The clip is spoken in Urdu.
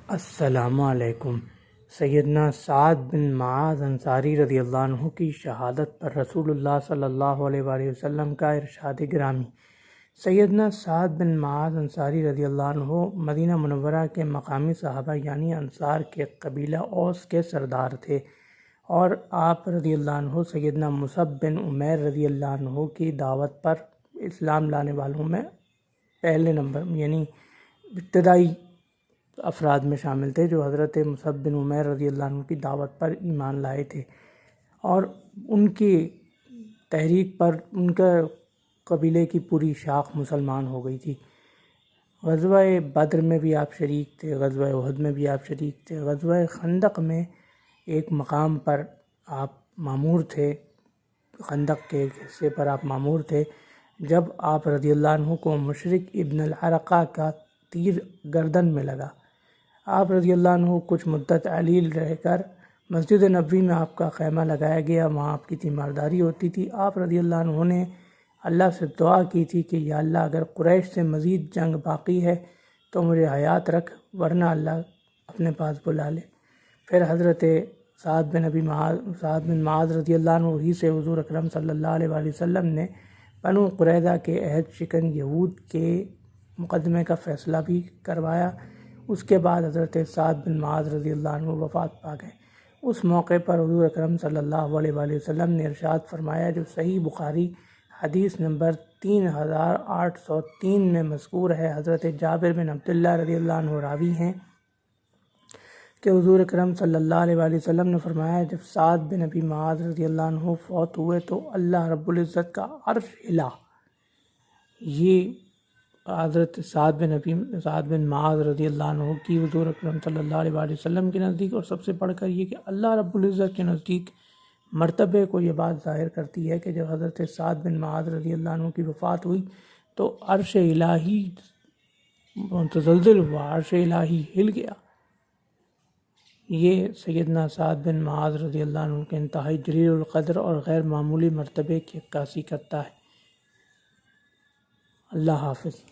السلام علیکم۔ سیدنا سعد بن معاذ انصاری رضی اللہ عنہ کی شہادت پر رسول اللہ صلی اللہ علیہ وآلہ وسلم کا ارشاد گرامی۔ سیدنا سعد بن معاذ انصاری رضی اللہ عنہ مدینہ منورہ کے مقامی صحابہ یعنی انصار کے قبیلہ اوس کے سردار تھے، اور آپ رضی اللہ عنہ سیدنا مصعب بن عمیر رضی اللہ عنہ کی دعوت پر اسلام لانے والوں میں پہلے نمبر یعنی ابتدائی افراد میں شامل تھے، جو حضرت مصعب بن عمیر رضی اللہ عنہ کی دعوت پر ایمان لائے تھے، اور ان کی تحریک پر ان کا قبیلے کی پوری شاخ مسلمان ہو گئی تھی۔ غزوہ بدر میں بھی آپ شریک تھے، غزوہ احد میں بھی آپ شریک تھے، غزوہ خندق میں ایک مقام پر آپ مامور تھے، خندق کے ایک حصے پر آپ مامور تھے، جب آپ رضی اللہ عنہ کو مشرک ابن العرقہ کا تیر گردن میں لگا۔ آپ رضی اللہ عنہ کچھ مدت علیل رہ کر مسجد نبوی میں آپ کا خیمہ لگایا گیا، وہاں آپ کی تیمارداری ہوتی تھی۔ آپ رضی اللہ عنہ نے اللہ سے دعا کی تھی کہ یا اللہ اگر قریش سے مزید جنگ باقی ہے تو مجھے حیات رکھ، ورنہ اللہ اپنے پاس بلا لے۔ پھر حضرت سعد بن معاذ رضی اللہ عنہ ہی سے حضور اکرم صلی اللہ علیہ وآلہ وسلم نے بنو قریظہ کے عہد شکن یہود کے مقدمے کا فیصلہ بھی کروایا۔ اس کے بعد حضرت سعد بن معاذ رضی اللہ عنہ وفات پا گئے۔ اس موقع پر حضور اکرم صلی اللہ علیہ وآلہ وسلم نے ارشاد فرمایا، جو صحیح بخاری حدیث نمبر 3803 میں مذکور ہے، حضرت جابر بن عبداللہ رضی اللہ عنہ راوی ہیں کہ حضور اکرم صلی اللہ علیہ وآلہ وسلم نے فرمایا، جب سعد بن ابی معاذ رضی اللہ عنہ فوت ہوئے تو اللہ رب العزت کا عرش ہلا۔ یہ حضرت سعد بن معاذ رضی اللہ عنہ کی حضور اکرم صلی اللہ علیہ وآلہ وسلم کے نزدیک، اور سب سے بڑھ کر یہ کہ اللہ رب العزت کے نزدیک مرتبے کو یہ بات ظاہر کرتی ہے کہ جب حضرت سعد بن معاذ رضی اللہ عنہ کی وفات ہوئی تو عرش الہی متزلزل ہوا، عرش الہی ہل گیا۔ یہ سیدنا سعد بن معاذ رضی اللہ عنہ کے انتہائی جلیل القدر اور غیر معمولی مرتبے کی عکاسی کرتا ہے۔ اللہ حافظ۔